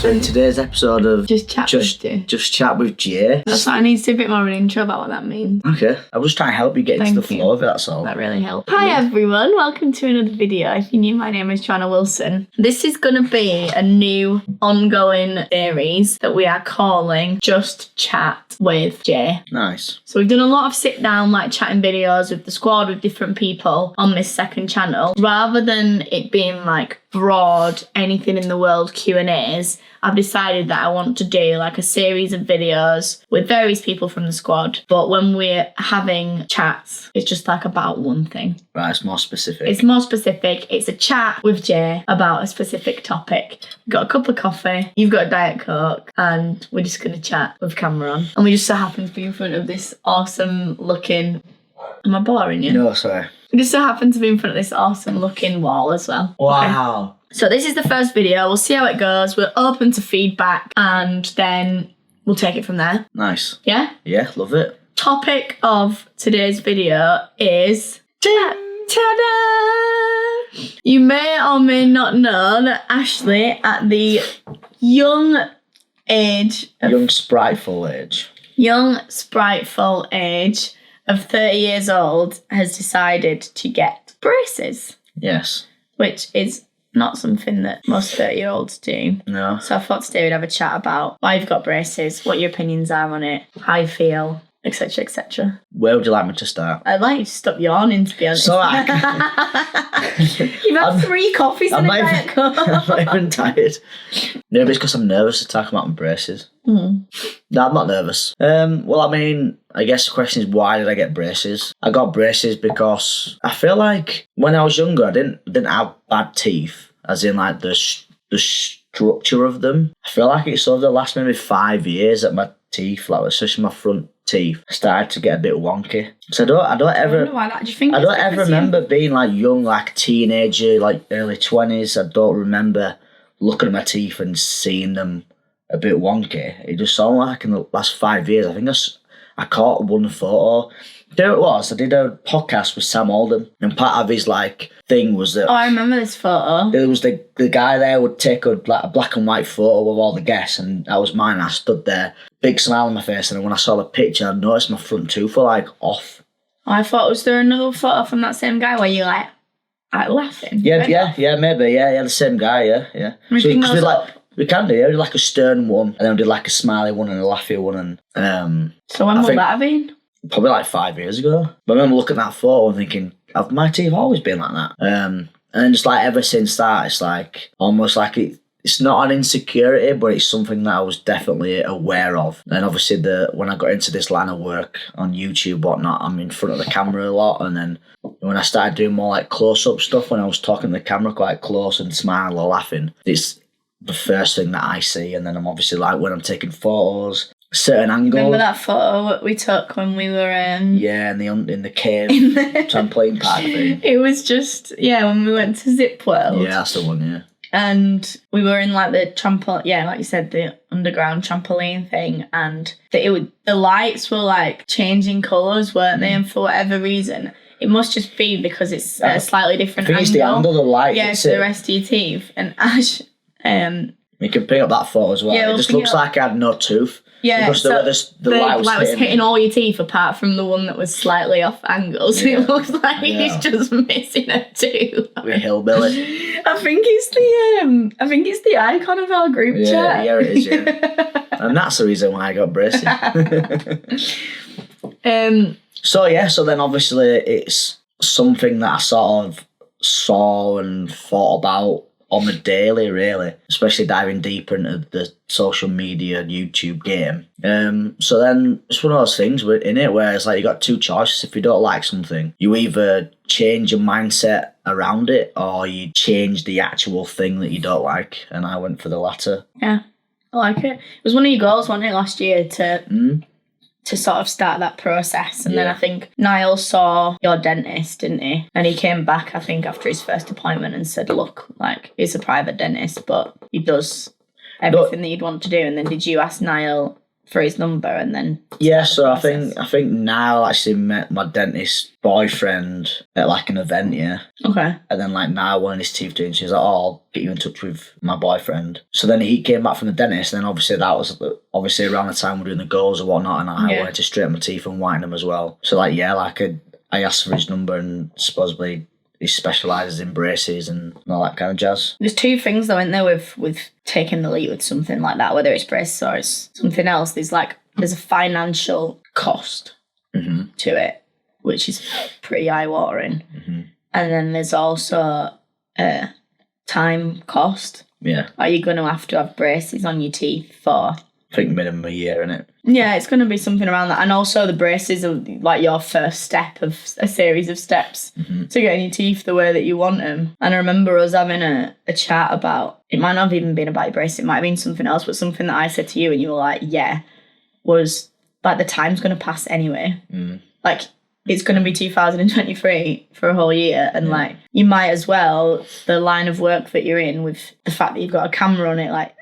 So in today's episode of Just Chat with Jay. That's I need to do a bit more of an intro about what that means. Okay. I was trying to help you get into the flow of it, that's all. That really helped. Hi everyone, welcome to another video. If you're new, my name is Joanna Wilson. This is going to be a new ongoing series that we are calling Just Chat with Jay. Nice. So we've done a lot of sit down like chatting videos with the squad with different people on this second channel. Rather than it being like broad anything in the world Q&As, I've decided that I want to do like a series of videos with various people from the squad, but when we're having chats it's just like about one thing. Right, it's more specific. It's a chat with Jay about a specific topic. We've got a cup of coffee, you've got a Diet Coke, and we're just going to chat with camera on, and we just so happen to be in front of this awesome looking... Am I boring you? No, sorry. We just so happen to be in front of this awesome looking wall as well. Wow. Okay. So this is the first video. We'll see how it goes. We're open to feedback and then we'll take it from there. Nice. Yeah? Yeah, love it. Topic of today's video is... Ta-da! You may or may not know that Ashley, at the young spriteful age of 30 years old, has decided to get braces. Yes. Which is not something that most 30-year-olds do. No. So I thought today we'd have a chat about why you've got braces, what your opinions are on it, how you feel, etc, etc. Where would you like me to start? I'd like you to stop yawning, to be honest. So You've had 3 coffees and a Diet Coke. I'm not even tired. Maybe it's because I'm nervous to talk about my braces. No, I'm not nervous. Well, I mean, I guess the question is, why did I get braces? I got braces because I feel like when I was younger, I didn't have bad teeth, as in like the structure of them. I feel like it's over the last maybe 5 years that my teeth, like especially my front teeth, started to get a bit wonky. So I don't ever remember being like young, like teenager, like early 20s. I don't remember looking at my teeth and seeing them a bit wonky. It just sounded like in the last 5 years. I think I caught one photo. There it was. I did a podcast with Sam Alden, and part of his like thing was that. Oh, I remember this photo. It was the guy there would take a black and white photo of all the guests, and that was mine. I stood there, big smile on my face, and when I saw the picture, I noticed my front tooth were like off. Oh, I thought, was there another photo from that same guy where you like laughing? Yeah, maybe, the same guy, yeah. We can do, we did like a stern one, and then we did like a smiley one and a laughy one, and So when would that have been? Probably like 5 years ago. But I remember looking at that photo and thinking, have my teeth always been like that? And then just like ever since that, it's like almost like it's not an insecurity, but it's something that I was definitely aware of. And obviously when I got into this line of work on YouTube, whatnot, I'm in front of the camera a lot. And then when I started doing more like close-up stuff, when I was talking to the camera quite close and smiling or laughing, it's the first thing that I see. And then I'm obviously like when I'm taking photos, certain angles. Remember that photo we took when we were in the cave trampoline park thing? It was just when we went to Zip World. Yeah, that's the one. Yeah. And we were in like the trampoline, like you said, the underground trampoline thing, and the lights were like changing colours, weren't they? And for whatever reason, it must just be because it's a slightly different angle. It's the angle of the light. Yeah, to the rest of your teeth. And Ash, you can pick up that photo as well. Yeah, it just looks like I had no tooth. Yeah, because the light was hitting all your teeth apart from the one that was slightly off angles. Yeah. It looks like he's just missing a tooth. We're hillbilly. I think it's the icon of our group chat. Yeah, it is. Yeah, and that's the reason why I got braces. So then obviously it's something that I sort of saw and thought about on the daily, really, especially diving deeper into the social media YouTube game. So then it's one of those things in it where it's like you got 2 choices. If you don't like something, you either change your mindset around it or you change the actual thing that you don't like. And I went for the latter. Yeah, I like it. It was one of your goals, wasn't it, last year to sort of start that process. And then I think Niall saw your dentist, didn't he? And he came back, I think, after his first appointment and said, look, like, he's a private dentist, but he does everything that you'd want to do. And then did you ask Niall for his number and then... Yeah, so I think now I actually met my dentist boyfriend at like an event, yeah. Okay. And then like now one of his teeth doing, she's like, oh, I'll get you in touch with my boyfriend. So then he came back from the dentist, and then obviously that was around the time we're doing the goals or whatnot, and I wanted to straighten my teeth and whiten them as well. So like, yeah, like I asked for his number, and supposedly he specialises in braces and all that kind of jazz. There's two things though, isn't there, with taking the leap with something like that, whether it's braces or it's something else. There's a financial cost to it, which is pretty eye-watering. Mm-hmm. And then there's also a time cost. Yeah. Are you going to have braces on your teeth for... I think minimum a year, innit? Yeah, it's going to be something around that. And also the braces are like your first step of a series of steps to getting your teeth the way that you want them. And I remember us having a chat about, it might not have even been about your braces, it might have been something else, but something that I said to you and you were like, yeah, was like the time's going to pass anyway. Like, it's going to be 2023 for a whole year, and like you might as well, the line of work that you're in with the fact that you've got a camera on it, like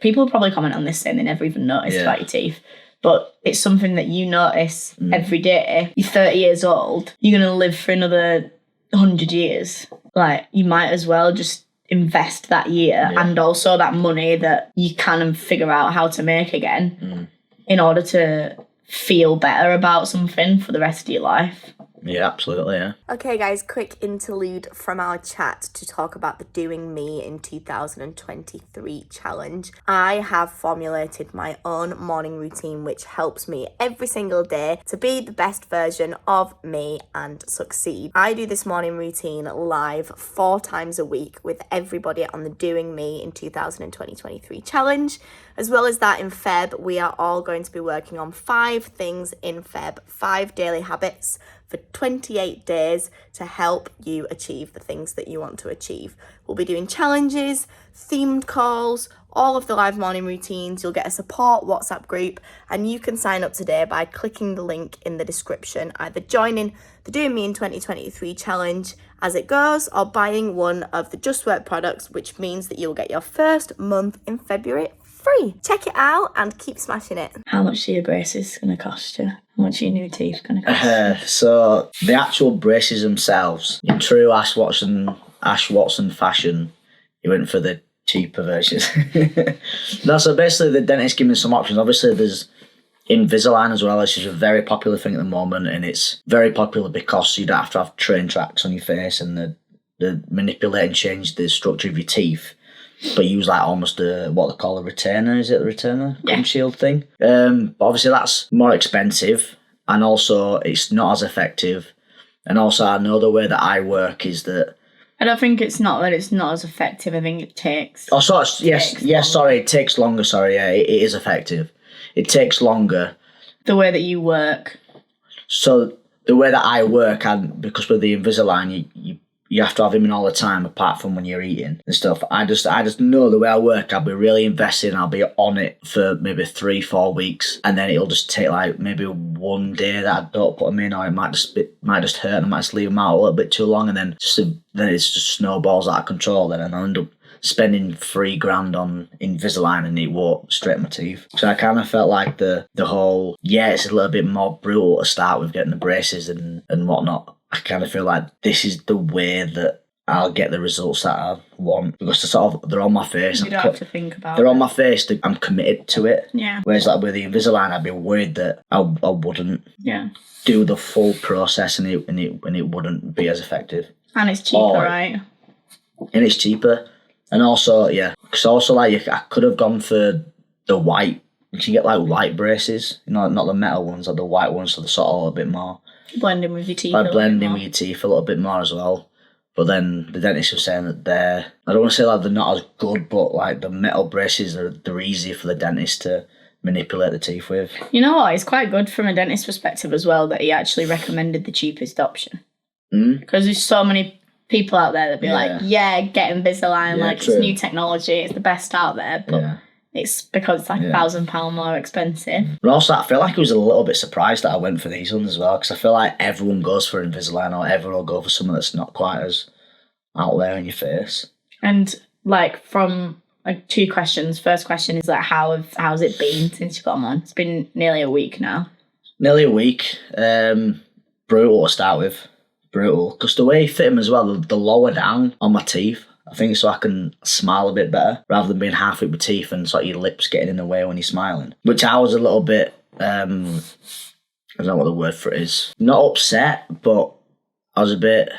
people probably comment on this saying they never even noticed about your teeth, but it's something that you notice every day. You're 30 years old, you're going to live for another 100 years. Like, you might as well just invest that year and also that money that you can figure out how to make again in order to feel better about something for the rest of your life. Yeah, absolutely, yeah. Okay, guys, quick interlude from our chat to talk about the Doing Me in 2023 challenge. I have formulated my own morning routine which helps me every single day to be the best version of me and succeed. I do this morning routine live 4 times a week with everybody on the Doing Me in 2023 challenge. As well as that, in Feb, we are all going to be working on 5 things in Feb, 5 daily habits for 28 days to help you achieve the things that you want to achieve. We'll be doing challenges, themed calls, all of the live morning routines. You'll get a support WhatsApp group, and you can sign up today by clicking the link in the description, either joining the Doing Me in 2023 challenge as it goes, or buying one of the Just Work products, which means that you'll get your first month in February free. Check it out and keep smashing it. How much are your braces going to cost you? How much are your new teeth going to cost you? So the actual braces themselves, in true Ash Watson fashion, he went for the cheaper versions. No, so basically the dentist gave me some options. Obviously there's Invisalign as well, which is a very popular thing at the moment, and it's very popular because you don't have to have train tracks on your face, and the manipulate and change the structure of your teeth, but use like almost what they call a retainer. Is it a retainer? Yeah. Gum shield thing. But obviously that's more expensive, and also it's not as effective. And also I know the way that I work is that I don't think it's not that it's not as effective. I think it takes... Oh, sorry, sorry, it takes longer. Sorry, yeah, it is effective. It takes longer. The way that you work. So the way that I work, and because with the Invisalign, you have to have him in all the time, apart from when you're eating and stuff. I just know the way I work. I'll be really invested. I'll be on it for maybe 3-4 weeks, and then it'll just take like maybe one day that I don't put them in, or it might just hurt, and I might just leave them out a little bit too long, and then it's just snowballs out of control. Then and I end up spending $3,000 on Invisalign, and it won't straighten my teeth. So I kind of felt like the whole it's a little bit more brutal to start with getting the braces and whatnot. I kind of feel like this is the way that I'll get the results that I want, because they're on my face. You don't have to think about it. They're on my face. I'm committed to it. Yeah. Whereas like with the Invisalign, I'd be worried that I wouldn't do the full process, and it wouldn't be as effective. And it's cheaper, right? And it's cheaper. And also, because also like I could have gone for the white. You can get like white braces, not the metal ones, like the white ones, so they're sort of a little bit more blending with your teeth. Like blending with your teeth a little bit more as well. But then the dentist was saying that I don't want to say like they're not as good, but like the metal braces they're easier for the dentist to manipulate the teeth with. You know what? It's quite good from a dentist perspective as well that he actually recommended the cheapest option. Because there's so many people out there that be like, get Invisalign, it's new technology, it's the best out there, but it's because it's like £1,000 more expensive. But also, I feel like I was a little bit surprised that I went for these ones as well, because I feel like everyone goes for Invisalign, or everyone will go for something that's not quite as out there in your face. And like from like 2 questions. First question is like, how's it been since you got them on? It's been nearly a week now. Nearly a week. Brutal to start with. Brutal. Because the way you fit them as well, the lower down on my teeth. I think so I can smile a bit better rather than being halfway with teeth and sort of your lips getting in the way when you're smiling. Which I was a little bit, I don't know what the word for it is. Not upset, but I was a bit,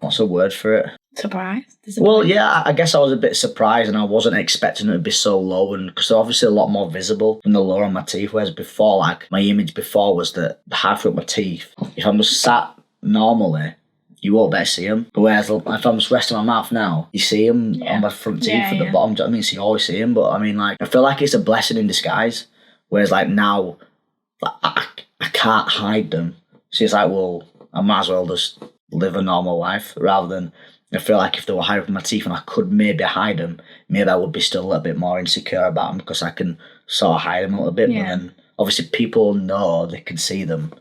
what's the word for it? Surprised? Well, yeah, I guess I was a bit surprised and I wasn't expecting it to be so low, and because they're obviously a lot more visible from the lower on my teeth, whereas before, like, my image before was that halfway up my teeth, if I'm just sat normally, you won't better see them. But whereas if I'm just resting my mouth now, you see them on my front teeth at the bottom. Do you know what I mean? So you always see them. But I mean, like, I feel like it's a blessing in disguise. Whereas, like, now, like, I can't hide them. So it's like, well, I might as well just live a normal life rather than, I feel like if they were higher up in my teeth and I could maybe hide them, maybe I would be still a little bit more insecure about them because I can sort of hide them a little bit. Yeah. But then, obviously, people know they can see them.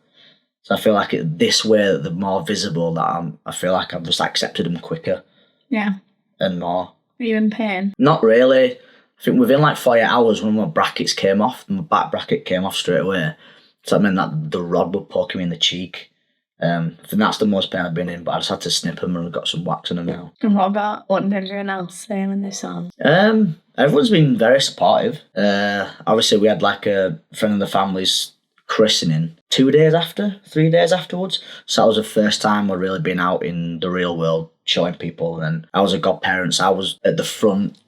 So I feel like this way, the more visible that I feel like I've just accepted them quicker. Yeah. And more. Are you in pain? Not really. I think within like 48 hours when my brackets came off, my back bracket came off straight away. So that meant that the rod would poke me in the cheek. I think that's the most pain I've been in, but I just had to snip them and I've got some wax in them now. And what did everyone else say when they saw them? Everyone's been very supportive. Obviously we had like a friend of the family's christening 3 days afterwards. So that was the first time I'd really been out in the real world showing people. And I was a godparent, so I was at the front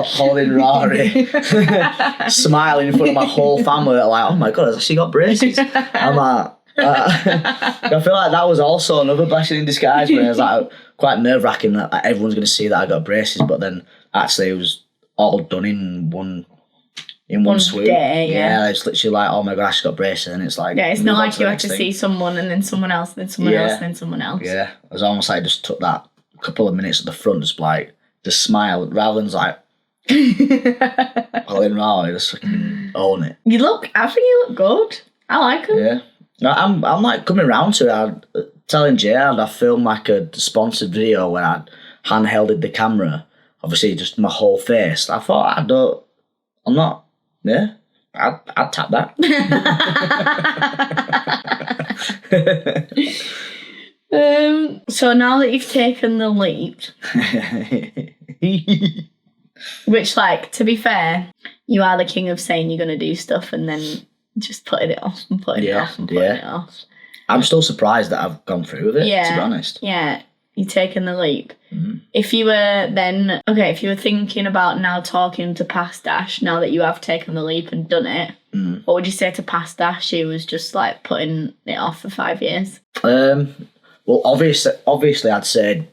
holding Rory, smiling in front of my whole family. Like, oh my God, I've actually got braces. I'm like, I feel like that was also another blessing in disguise, where it was like quite nerve-wracking that like, everyone's going to see that I got braces, but then actually it was all done in one swoop. Day, yeah. It's literally like, oh my God, I just got braces, and it's like, yeah, it's not like you had to see someone and then someone else, then someone else, then someone else. Yeah, it was almost like I just took that couple of minutes at the front, just smile rather than like holding around, just fucking own it. I think you look good. I like them. Yeah. No, I'm like coming round to it. I'm telling Jay, I filmed like a sponsored video where I handhelded the camera, obviously just my whole face. I thought I'd tap that. So now that you've taken the leap, which, like, to be fair, you are the king of saying you're going to do stuff and then just putting it off and putting it off and putting it off. I'm still surprised that I've gone through with it, to be honest. Yeah, you've taken the leap. If you were thinking about now talking to past Dash, now that you have taken the leap and done it, what would you say to past Dash who was just like putting it off for 5 years? Well, obviously I'd say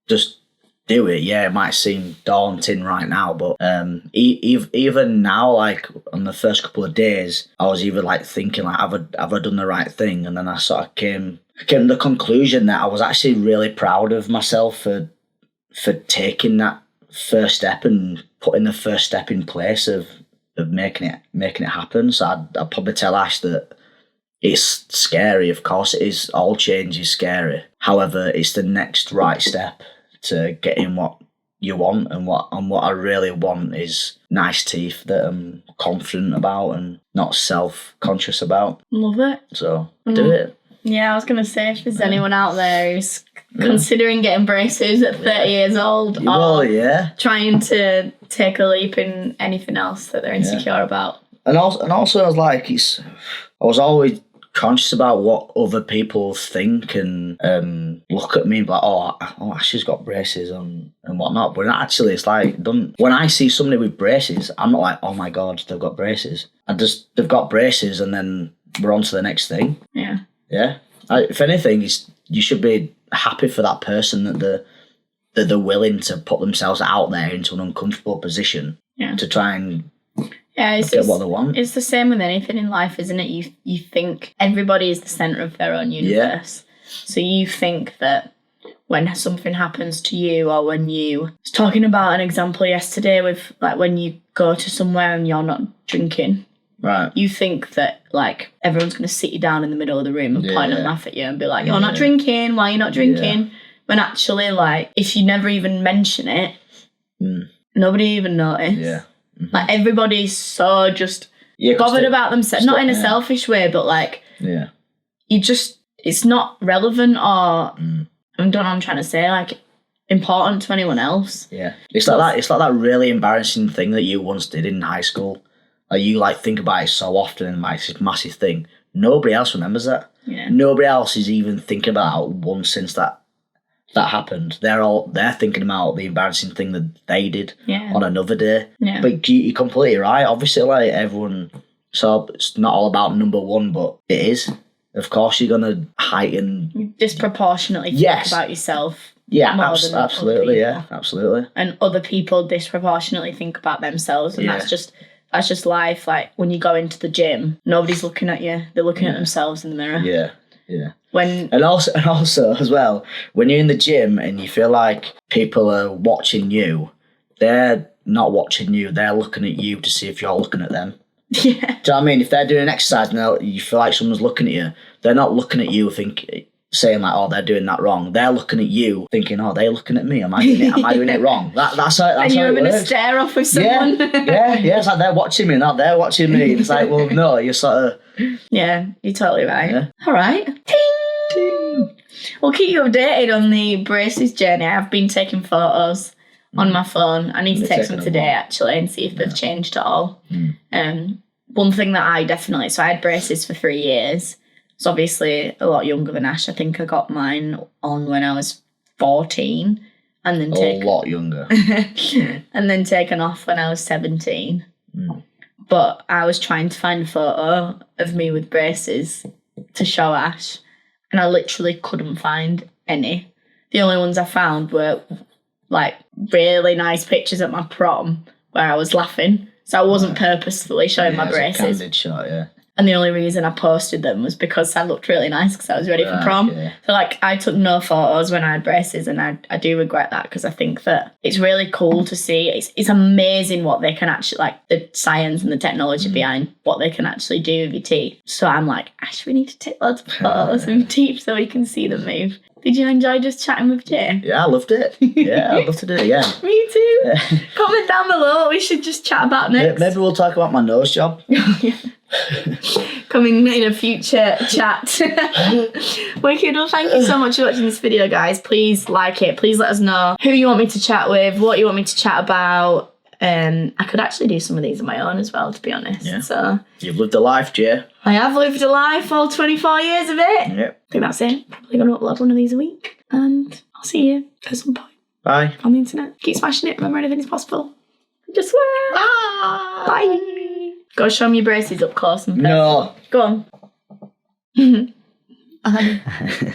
just do it. Yeah, it might seem daunting right now, but even now, like on the first couple of days, I was even like thinking like, have I done the right thing? And then I sort of came to the conclusion that I was actually really proud of myself for taking that first step and putting the first step in place of making it happen. So I'd probably tell Ash that it's scary. Of course it is. All change is scary. However, it's the next right step to getting what you want, and what I really want is nice teeth that I'm confident about and not self-conscious about. Love it. So do it. Yeah, I was going to say, if there's anyone out there who's considering getting braces at 30 years old, or trying to take a leap in anything else that they're insecure about. And also I was like, I was always conscious about what other people think and look at me and be like, oh, she's got braces and whatnot. But actually, it's like, when I see somebody with braces, I'm not like, oh my God, they've got braces. They've got braces, and then we're on to the next thing. Yeah. Yeah. If anything, you should be happy for that person that they're willing to put themselves out there into an uncomfortable position to try and get what they want. It's the same with anything in life, isn't it? You think everybody is the centre of their own universe. So you think that when something happens to you, or when I was talking about an example yesterday with like when you go to somewhere and you're not drinking. Right. You think that like everyone's going to sit you down in the middle of the room and point and laugh at you and be like, you're not drinking, why are you not drinking? When actually, like, if you never even mention it, Nobody even noticed. Yeah. Like, everybody's so just Yeah, bothered about themselves. Not in a selfish way, but like, yeah. It's not relevant or, I don't know what I'm trying to say, like, important to anyone else. Yeah. It's like that really embarrassing thing that you once did in high school. Like, you like think about it so often and like this massive thing. Nobody else remembers that. Yeah. Nobody else is even thinking about it once since that happened. They're thinking about the embarrassing thing that they did on another day. Yeah. But you're completely right. Obviously, like, everyone, so it's not all about number one, but it is. Of course, you're gonna heighten. You disproportionately think about yourself. Yeah, more than absolutely. other Yeah, absolutely. And other people disproportionately think about themselves, and that's just life. Like, when you go into the gym, nobody's looking at you; they're looking at themselves in the mirror. Yeah, yeah. And also as well, when you're in the gym and you feel like people are watching you, they're not watching you; they're looking at you to see if you're looking at them. Yeah. Do you know what I mean? If they're doing an exercise and you feel like someone's looking at you, they're not looking at you saying like, oh, they're doing that wrong. They're looking at you thinking, oh, they're looking at me. Am I doing it wrong? That's how and you're how it having works. a stare off with someone. Yeah. It's like they're watching me, not they're watching me. It's like, well, no, you're sort of... Yeah, you're totally right. Yeah. All right. Ting! We'll keep you updated on the braces journey. I've been taking photos on my phone. I need to take some today, actually, and see if they've changed at all. One thing that I had braces for 3 years. It's obviously a lot younger than Ash. I think I got mine on when I was 14. And then a lot younger. and then taken off when I was 17. But I was trying to find a photo of me with braces to show Ash, and I literally couldn't find any. The only ones I found were like really nice pictures at my prom where I was laughing. So I wasn't purposefully showing my braces. It's a candid shot, yeah. And the only reason I posted them was because I looked really nice because I was ready for prom. Yeah. So, like, I took no photos when I had braces, and I do regret that because I think that it's really cool to see. It's amazing what they can actually, like, the science and the technology behind what they can actually do with your teeth. So I'm like, Ash, we need to take lots of photos of your teeth so we can see them move. Did you enjoy just chatting with Jay? Yeah, I loved it. Yeah, I'd love to do it again. Me too. Comment down below what we should just chat about next. Maybe we'll talk about my nose job. Coming in a future chat. Wicked. Well, thank you so much for watching this video, guys. Please like it. Please let us know who you want me to chat with, what you want me to chat about. I could actually do some of these on my own as well, to be honest. Yeah. So you've lived a life, Jay. I have lived a life, all 24 years of it. Yep. I think that's it. Probably going to upload one of these a week. And I'll see you at some point. Bye. On the internet. Keep smashing it. Remember, anything is possible. Just swear. Bye. Go show me your braces up close and personal. No. Go on. Bye.